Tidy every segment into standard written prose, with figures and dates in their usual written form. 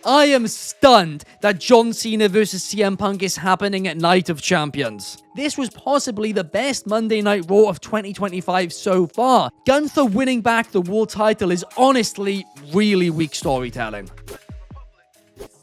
I am stunned that John Cena vs CM Punk is happening at Night of Champions. This was possibly the best Monday Night Raw of 2025 so far. Gunther winning back the world title is honestly really weak storytelling.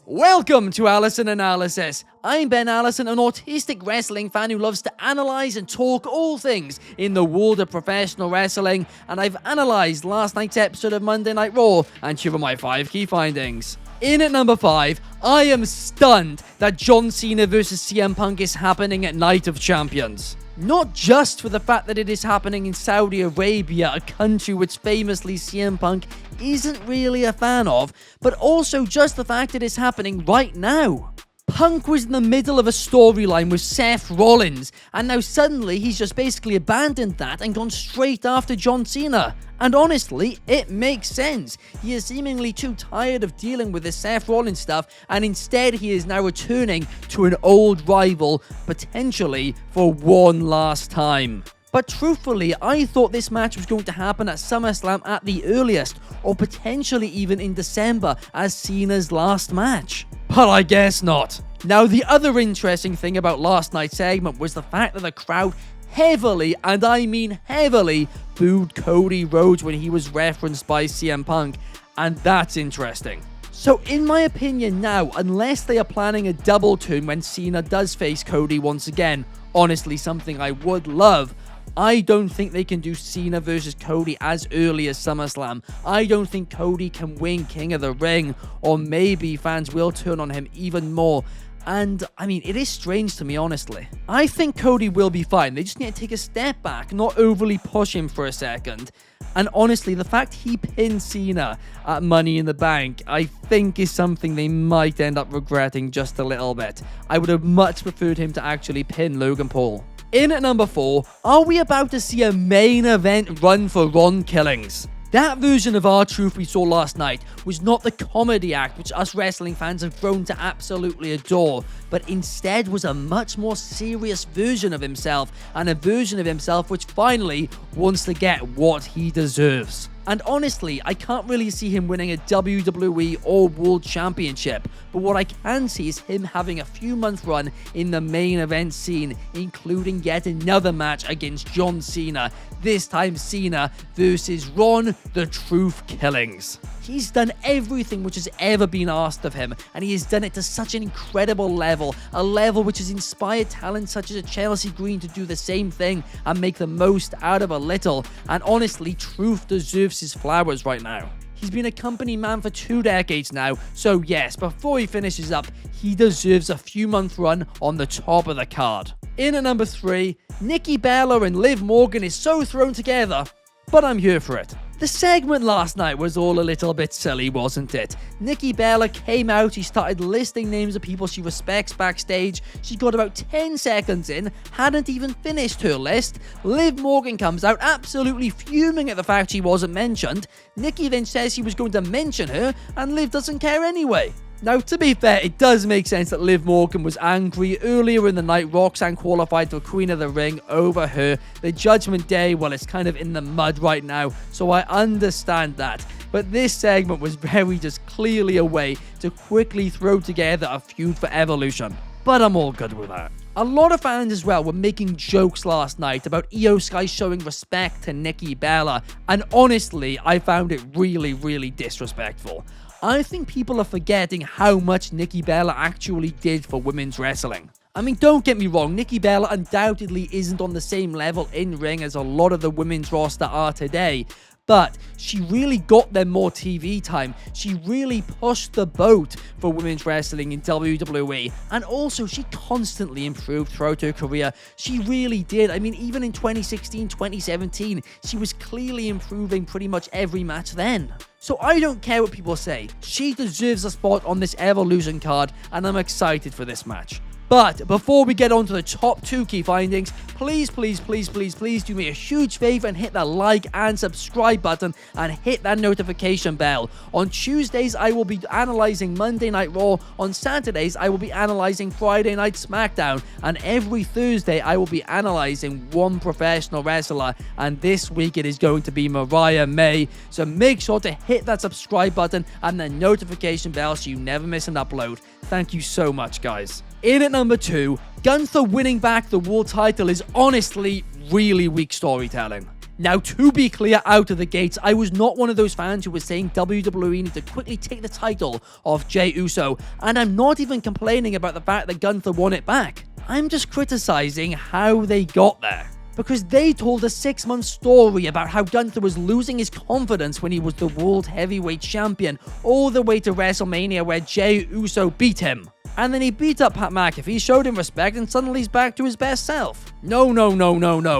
Welcome to Allison Analysis. I'm Ben Allison, an autistic wrestling fan who loves to analyze and talk all things in the world of professional wrestling, and I've analyzed last night's episode of Monday Night Raw, and here are my 5 key findings. In at number 5, I am stunned that John Cena vs CM Punk is happening at Night of Champions. Not just for the fact that it is happening in Saudi Arabia, a country which famously CM Punk isn't really a fan of, but also just the fact that it's happening right now. Punk was in the middle of a storyline with Seth Rollins, and now suddenly he's just basically abandoned that and gone straight after John Cena. And honestly, it makes sense. He is seemingly too tired of dealing with this Seth Rollins stuff, and instead he is now returning to an old rival, potentially for one last time. But truthfully, I thought this match was going to happen at SummerSlam at the earliest, or potentially even in December as Cena's last match. But I guess not. Now, the other interesting thing about last night's segment was the fact that the crowd heavily, and I mean heavily, booed Cody Rhodes when he was referenced by CM Punk, and that's interesting. So in my opinion now, unless they are planning a double turn when Cena does face Cody once again, honestly something I would love, I don't think they can do Cena versus Cody as early as SummerSlam. I don't think Cody can win King of the Ring, or maybe fans will turn on him even more. And, I mean, it is strange to me, honestly. I think Cody will be fine. They just need to take a step back, not overly push him for a second. And honestly, the fact he pinned Cena at Money in the Bank, I think is something they might end up regretting just a little bit. I would have much preferred him to actually pin Logan Paul. In at number 4, are we about to see a main event run for Ron Killings? That version of R-Truth we saw last night was not the comedy act which us wrestling fans have grown to absolutely adore, but instead was a much more serious version of himself, and a version of himself which finally wants to get what he deserves. And honestly, I can't really see him winning a WWE or World Championship, but what I can see is him having a few month run in the main event scene, including yet another match against John Cena, this time Cena versus Ron the Truth Killings. He's done everything which has ever been asked of him, and he has done it to such an incredible level, a level which has inspired talent such as a Chelsea Green to do the same thing and make the most out of a little, and honestly, Truth deserves his flowers right now. He's been a company man for 2 decades now, so yes, before he finishes up, he deserves a few month run on the top of the card. In at number 3, Nikki Bella and Liv Morgan is so thrown together, but I'm here for it. The segment last night was all a little bit silly, wasn't it? Nikki Bella came out, she started listing names of people she respects backstage. She got about 10 seconds in, hadn't even finished her list. Liv Morgan comes out absolutely fuming at the fact she wasn't mentioned. Nikki then says she was going to mention her, and Liv doesn't care anyway. Now, to be fair, it does make sense that Liv Morgan was angry. Earlier in the night, Roxanne qualified for Queen of the Ring over her. The Judgment Day, well, it's kind of in the mud right now, so I understand that. But this segment was very just clearly a way to quickly throw together a feud for Evolution. But I'm all good with that. A lot of fans as well were making jokes last night about Io Sky showing respect to Nikki Bella, and honestly, I found it really, really disrespectful. I think people are forgetting how much Nikki Bella actually did for women's wrestling. I mean, don't get me wrong, Nikki Bella undoubtedly isn't on the same level in ring as a lot of the women's roster are today, but she really got them more TV time. She really pushed the boat for women's wrestling in WWE, and also she constantly improved throughout her career. She really did. I mean, even in 2016, 2017, she was clearly improving pretty much every match then. So I don't care what people say. She deserves a spot on this Evolution card, and I'm excited for this match. But before we get on to the top 2 key findings, please do me a huge favor and hit that like and subscribe button and hit that notification bell. On Tuesdays, I will be analyzing Monday Night Raw. On Saturdays, I will be analyzing Friday Night SmackDown. And every Thursday, I will be analyzing one professional wrestler. And this week, it is going to be Mariah May. So make sure to hit that subscribe button and the notification bell so you never miss an upload. Thank you so much, guys. In at number 2, Gunther winning back the world title is honestly really weak storytelling. Now, to be clear out of the gates, I was not one of those fans who was saying WWE need to quickly take the title off Jey Uso, and I'm not even complaining about the fact that Gunther won it back. I'm just criticizing how they got there. Because they told a 6-month story about how Gunther was losing his confidence when he was the World Heavyweight Champion, all the way to WrestleMania where Jey Uso beat him. And then he beat up Pat McAfee, showed him respect, and suddenly he's back to his best self. No.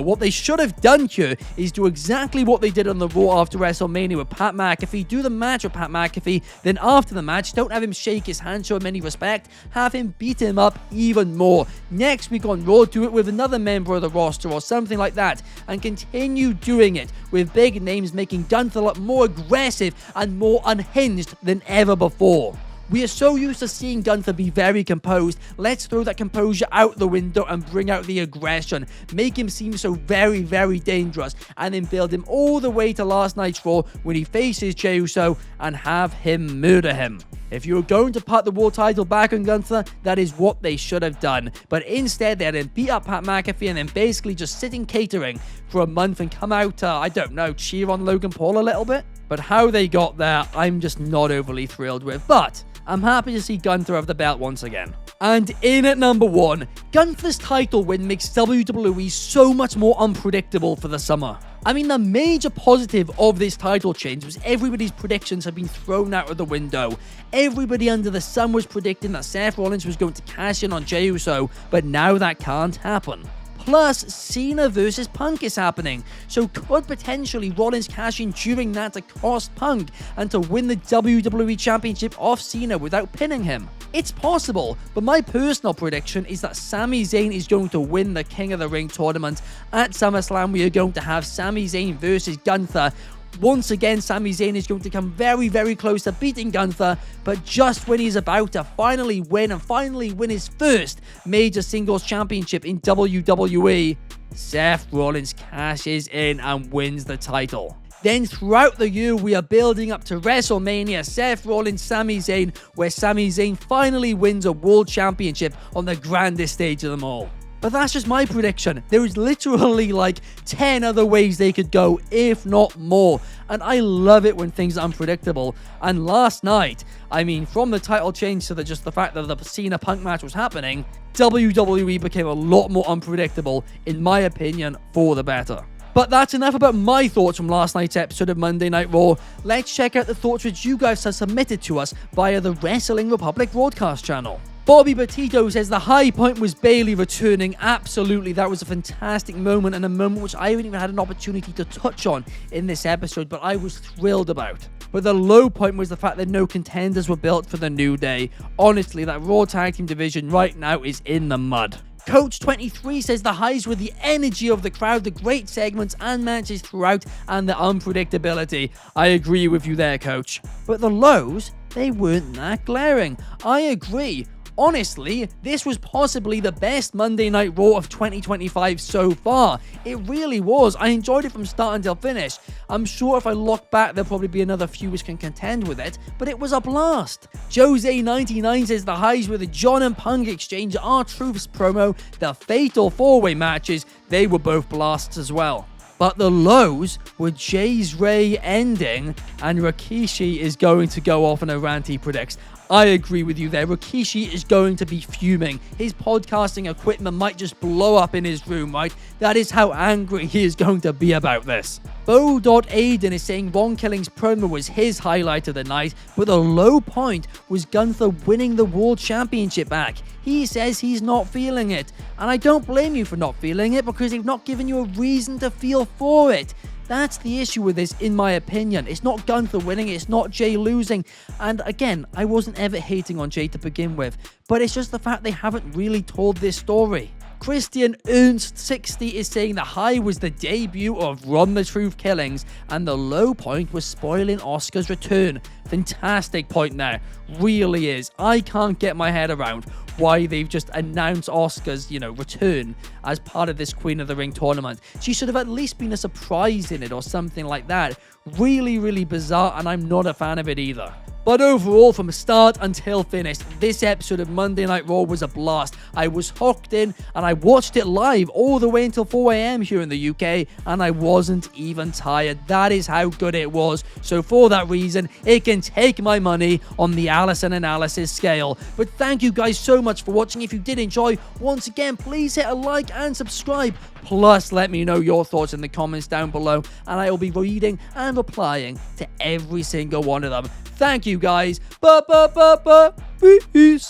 What they should have done here is do exactly what they did on the Raw after WrestleMania with Pat McAfee, do the match with Pat McAfee, then after the match, don't have him shake his hand, show him any respect, have him beat him up even more. Next week on Raw, do it with another member of the roster or something like that, and continue doing it with big names making Gunther look more aggressive and more unhinged than ever before. We are so used to seeing Gunther be very composed. Let's throw that composure out the window and bring out the aggression. Make him seem so very dangerous. And then build him all the way to last night's Raw when he faces Jey Uso and have him murder him. If you were going to put the world title back on Gunther, that is what they should have done. But instead, they had him beat up Pat McAfee and then basically just sit in catering for a month and come out, cheer on Logan Paul a little bit. But how they got there, I'm just not overly thrilled with. But I'm happy to see Gunther have the belt once again. And in at number 1, Gunther's title win makes WWE so much more unpredictable for the summer. I mean, the major positive of this title change was everybody's predictions have been thrown out of the window. Everybody under the sun was predicting that Seth Rollins was going to cash in on Jey Uso, but now that can't happen. Plus, Cena versus Punk is happening, so could potentially Rollins cash in during that to cost Punk and to win the WWE Championship off Cena without pinning him? It's possible, but my personal prediction is that Sami Zayn is going to win the King of the Ring tournament. At SummerSlam, we are going to have Sami Zayn versus Gunther. Once again, Sami Zayn is going to come very close to beating Gunther, but just when he's about to finally win his first major singles championship in WWE, Seth Rollins cashes in and wins the title. Then throughout the year, we are building up to WrestleMania, Seth Rollins, Sami Zayn, where Sami Zayn finally wins a world championship on the grandest stage of them all. But that's just my prediction. There is literally like 10 other ways they could go, if not more. And I love it when things are unpredictable. And last night, from the title change to just the fact that the Cena Punk match was happening, WWE became a lot more unpredictable, in my opinion, for the better. But that's enough about my thoughts from last night's episode of Monday Night Raw. Let's check out the thoughts which you guys have submitted to us via the Wrestling Republic broadcast channel. Bobby Petito says the high point was Bayley returning. Absolutely, that was a fantastic moment, and a moment which I haven't even had an opportunity to touch on in this episode, but I was thrilled about. But the low point was the fact that no contenders were built for the New Day. Honestly, that Raw Tag Team division right now is in the mud. Coach23 says the highs were the energy of the crowd, the great segments and matches throughout, and the unpredictability. I agree with you there, Coach. But the lows, they weren't that glaring. I agree. Honestly, this was possibly the best Monday Night Raw of 2025 so far. It really was. I enjoyed it from start until finish. I'm sure if I look back, there'll probably be another few which can contend with it, but it was a blast. Jose99 says the highs were the John and Punk exchange, R-Truth's promo, the Fatal 4-Way matches, they were both blasts as well. But the lows were Jay's Ray ending, and Rikishi is going to go off on a rant he predicts. I agree with you there. Rikishi is going to be fuming. His podcasting equipment might just blow up in his room, right? That is how angry he is going to be about this. Bo.Aiden is saying Ron Killing's promo was his highlight of the night, but the low point was Gunther winning the World Championship back. He says he's not feeling it, and I don't blame you for not feeling it because they've not given you a reason to feel for it. That's the issue with this, in my opinion. It's not Gunther winning, it's not Jay losing. And again, I wasn't ever hating on Jay to begin with, but it's just the fact they haven't really told this story. Christian Ernst60 is saying the high was the debut of Run the Truth Killings and the low point was spoiling Asuka's return. Fantastic point there. Really is. I can't get my head around why they've just announced Asuka's, return as part of this Queen of the Ring tournament. She should have at least been a surprise in it or something like that. Really, really bizarre, and I'm not a fan of it either. But overall, from start until finish, this episode of Monday Night Raw was a blast. I was hooked in, and I watched it live all the way until 4 a.m. here in the UK, and I wasn't even tired. That is how good it was. So for that reason, it can take my money on the Allison Analysis scale. But thank you guys so much for watching. If you did enjoy, once again, please hit a like and subscribe. Plus, let me know your thoughts in the comments down below, and I will be reading and replying to every single one of them. Thank you guys. Peace.